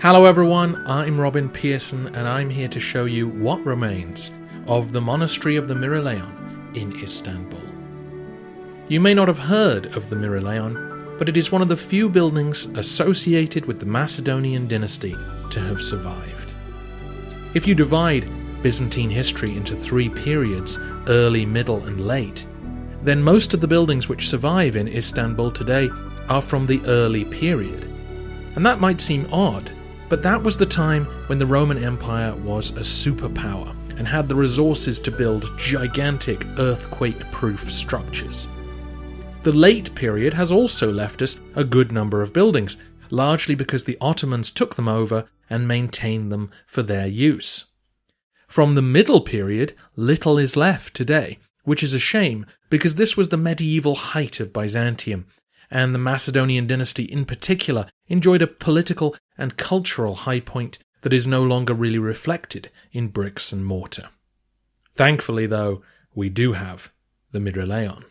Hello everyone, I'm Robin Pearson and I'm here to show you what remains of the Monastery of the Myrelaion in Istanbul. You may not have heard of the Myrelaion, but it is one of the few buildings associated with the Macedonian Dynasty to have survived. If you divide Byzantine history into three periods, early, middle and late, then most of the buildings which survive in Istanbul today are from the early period. And that might seem odd, but that was the time when the Roman Empire was a superpower and had the resources to build gigantic earthquake-proof structures. The late period has also left us a good number of buildings, largely because the Ottomans took them over and maintained them for their use. From the middle period, little is left today, which is a shame because this was the medieval height of Byzantium, and the Macedonian dynasty in particular enjoyed a political and cultural high point that is no longer really reflected in bricks and mortar. Thankfully, though, we do have the Myrelaion.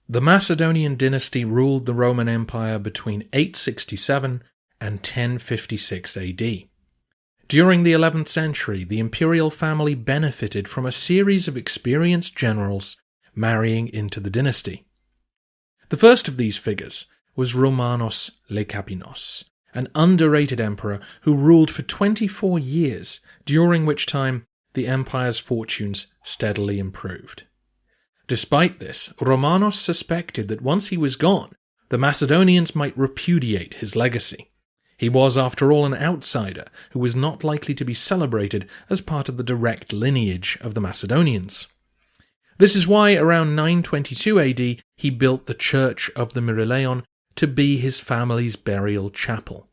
The Macedonian dynasty ruled the Roman Empire between 867 and 1056 AD. During the 11th century, the imperial family benefited from a series of experienced generals marrying into the dynasty. The first of these figures was Romanos Lekapenos, an underrated emperor who ruled for 24 years, during which time the empire's fortunes steadily improved. Despite this, Romanos suspected that once he was gone, the Macedonians might repudiate his legacy. He was, after all, an outsider who was not likely to be celebrated as part of the direct lineage of the Macedonians. This is why, around 922 AD, he built the Church of the Myrelaion to be his family's burial chapel.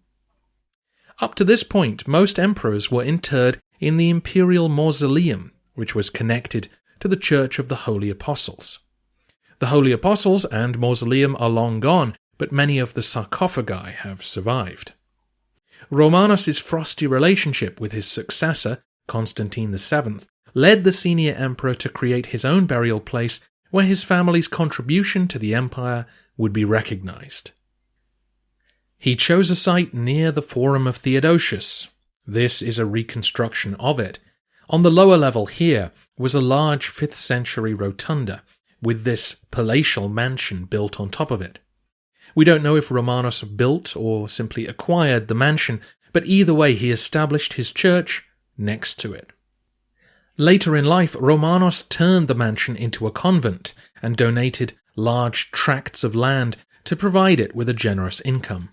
Up to this point, most emperors were interred in the imperial mausoleum, which was connected to the Church of the Holy Apostles. The Holy Apostles and mausoleum are long gone, but many of the sarcophagi have survived. Romanos' frosty relationship with his successor, Constantine VII, led the senior emperor to create his own burial place where his family's contribution to the empire would be recognized. He chose a site near the Forum of Theodosius. This is a reconstruction of it. On the lower level here was a large 5th century rotunda, with this palatial mansion built on top of it. We don't know if Romanos built or simply acquired the mansion, but either way he established his church next to it. Later in life, Romanos turned the mansion into a convent and donated large tracts of land to provide it with a generous income.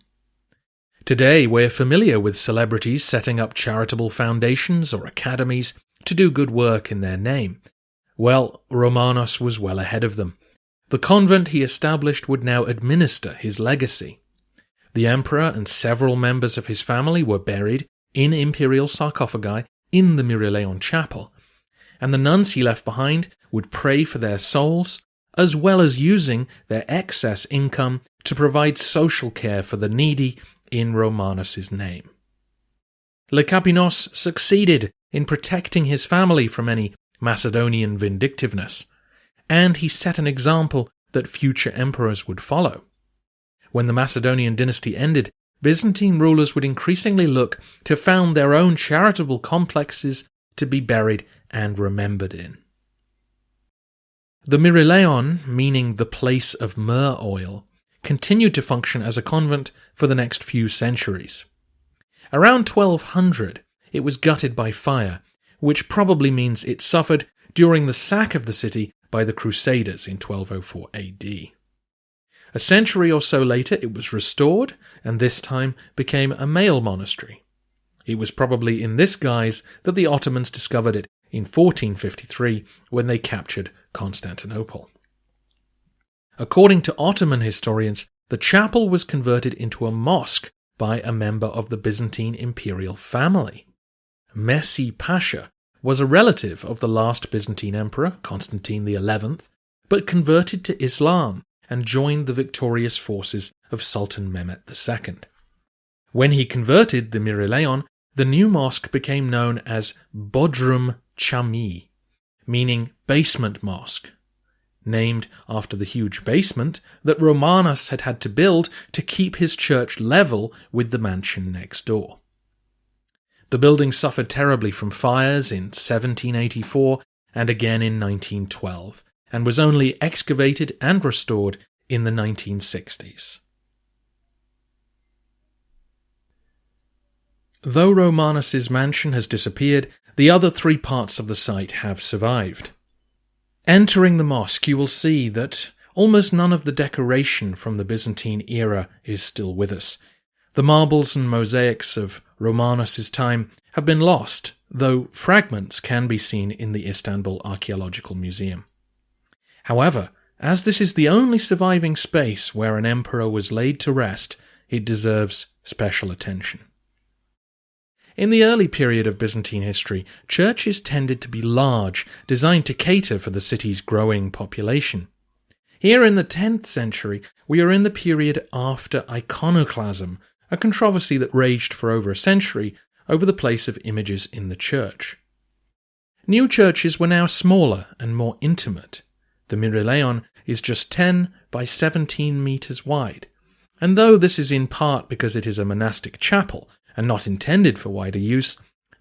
Today, we're familiar with celebrities setting up charitable foundations or academies to do good work in their name. Well, Romanos was well ahead of them. The convent he established would now administer his legacy. The emperor and several members of his family were buried in imperial sarcophagi in the Myrelaion chapel, and the nuns he left behind would pray for their souls, as well as using their excess income to provide social care for the needy in Romanos' name. Lekapenos succeeded in protecting his family from any Macedonian vindictiveness, and he set an example that future emperors would follow. When the Macedonian dynasty ended, Byzantine rulers would increasingly look to found their own charitable complexes to be buried and remembered in. The Myrelaion, meaning the place of myrrh oil, continued to function as a convent for the next few centuries. Around 1200, it was gutted by fire, which probably means it suffered during the sack of the city by the Crusaders in 1204 AD. A century or so later it was restored, and this time became a male monastery. It was probably in this guise that the Ottomans discovered it in 1453 when they captured Constantinople. According to Ottoman historians, the chapel was converted into a mosque by a member of the Byzantine imperial family. Messi Pasha was a relative of the last Byzantine emperor, Constantine XI, but converted to Islam and joined the victorious forces of Sultan Mehmet II. When he converted the Myrelaion, the new mosque became known as Bodrum Mosque, meaning basement mosque. named after the huge basement that Romanos had had to build to keep his church level with the mansion next door. The building suffered terribly from fires in 1784 and again in 1912, and was only excavated and restored in the 1960s. Though Romanos's mansion has disappeared, the other three parts of the site have survived. Entering the mosque, you will see that almost none of the decoration from the Byzantine era is still with us. The marbles and mosaics of Romanos's time have been lost, though fragments can be seen in the Istanbul Archaeological Museum. However, as this is the only surviving space where an emperor was laid to rest, it deserves special attention. In the early period of Byzantine history, churches tended to be large, designed to cater for the city's growing population. Here in the 10th century, we are in the period after iconoclasm, a controversy that raged for over a century over the place of images in the church. New churches were now smaller and more intimate. The Myrelaion is just 10 by 17 metres wide, and though this is in part because it is a monastic chapel and not intended for wider use,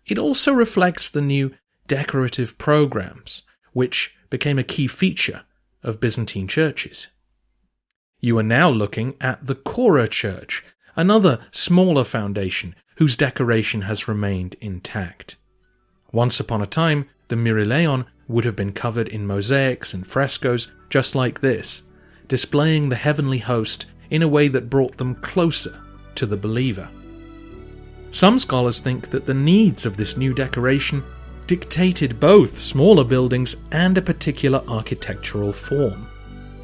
it also reflects the new decorative programs, which became a key feature of Byzantine churches. You are now looking at the Chora Church, another smaller foundation whose decoration has remained intact. Once upon a time, the Myrelaion would have been covered in mosaics and frescoes just like this, displaying the heavenly host in a way that brought them closer to the believer. Some scholars think that the needs of this new decoration dictated both smaller buildings and a particular architectural form,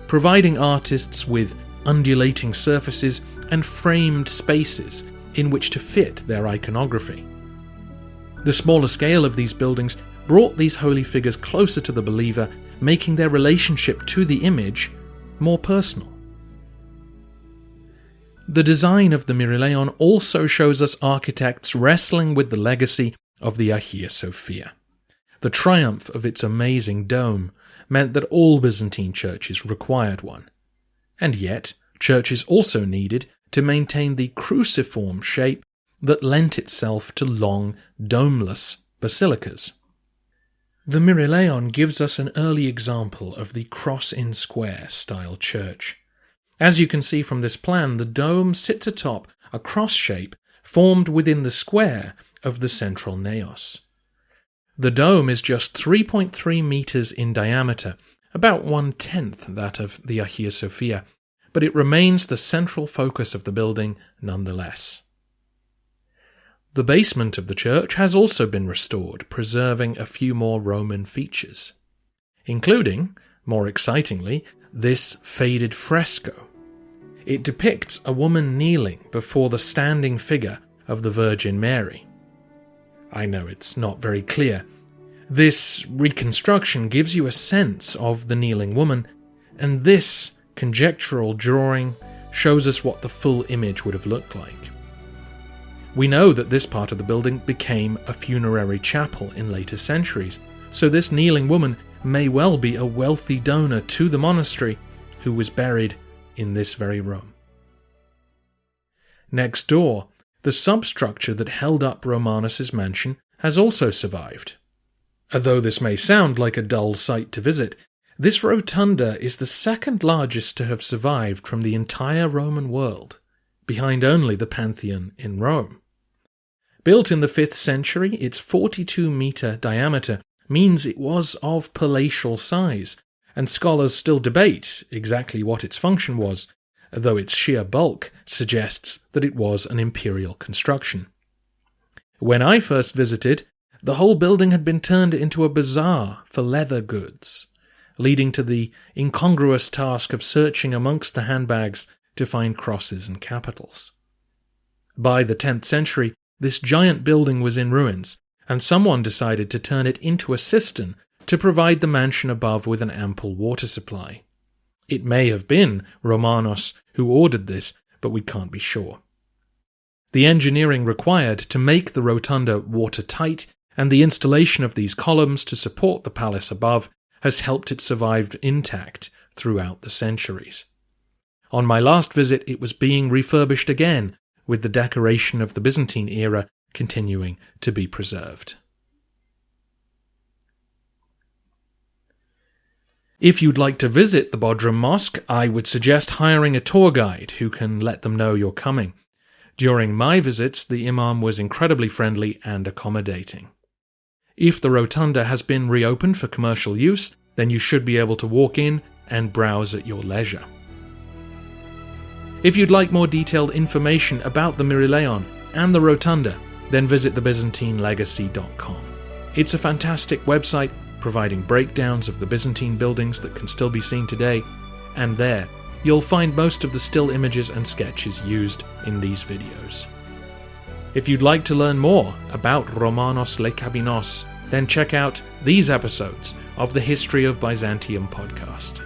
providing artists with undulating surfaces and framed spaces in which to fit their iconography. The smaller scale of these buildings brought these holy figures closer to the believer, making their relationship to the image more personal. The design of the Myrelaion also shows us architects wrestling with the legacy of the Hagia Sophia. The triumph of its amazing dome meant that all Byzantine churches required one, and yet churches also needed to maintain the cruciform shape that lent itself to long, domeless basilicas. The Myrelaion gives us an early example of the cross-in-square style church. As you can see from this plan, the dome sits atop a cross shape formed within the square of the central naos. The dome is just 3.3 meters in diameter, about 1/10 that of the Hagia Sophia, but it remains the central focus of the building nonetheless. The basement of the church has also been restored, preserving a few more Roman features, including, more excitingly, this faded fresco. It depicts a woman kneeling before the standing figure of the Virgin Mary. I know it's not very clear. This reconstruction gives you a sense of the kneeling woman, and this conjectural drawing shows us what the full image would have looked like. We know that this part of the building became a funerary chapel in later centuries, so this kneeling woman may well be a wealthy donor to the monastery who was buried in this very room. Next door, the substructure that held up Romanos's mansion has also survived. Although this may sound like a dull sight to visit, this rotunda is the second largest to have survived from the entire Roman world, behind only the Pantheon in Rome. Built in the 5th century, its 42-metre diameter means it was of palatial size, and scholars still debate exactly what its function was, though its sheer bulk suggests that it was an imperial construction. When I first visited, the whole building had been turned into a bazaar for leather goods, leading to the incongruous task of searching amongst the handbags to find crosses and capitals. By the 10th century, this giant building was in ruins, and someone decided to turn it into a cistern to provide the mansion above with an ample water supply. It may have been Romanos who ordered this, but we can't be sure. The engineering required to make the rotunda watertight and the installation of these columns to support the palace above has helped it survive intact throughout the centuries. On my last visit, it was being refurbished again, with the decoration of the Byzantine era continuing to be preserved. If you'd like to visit the Bodrum Mosque, I would suggest hiring a tour guide who can let them know you're coming. During my visits, the Imam was incredibly friendly and accommodating. If the rotunda has been reopened for commercial use, then you should be able to walk in and browse at your leisure. If you'd like more detailed information about the Myrelaion and the rotunda, then visit thebyzantinelegacy.com. It's a fantastic website providing breakdowns of the Byzantine buildings that can still be seen today, and there you'll find most of the still images and sketches used in these videos. If you'd like to learn more about Romanos Lekapenos, then check out these episodes of the History of Byzantium podcast.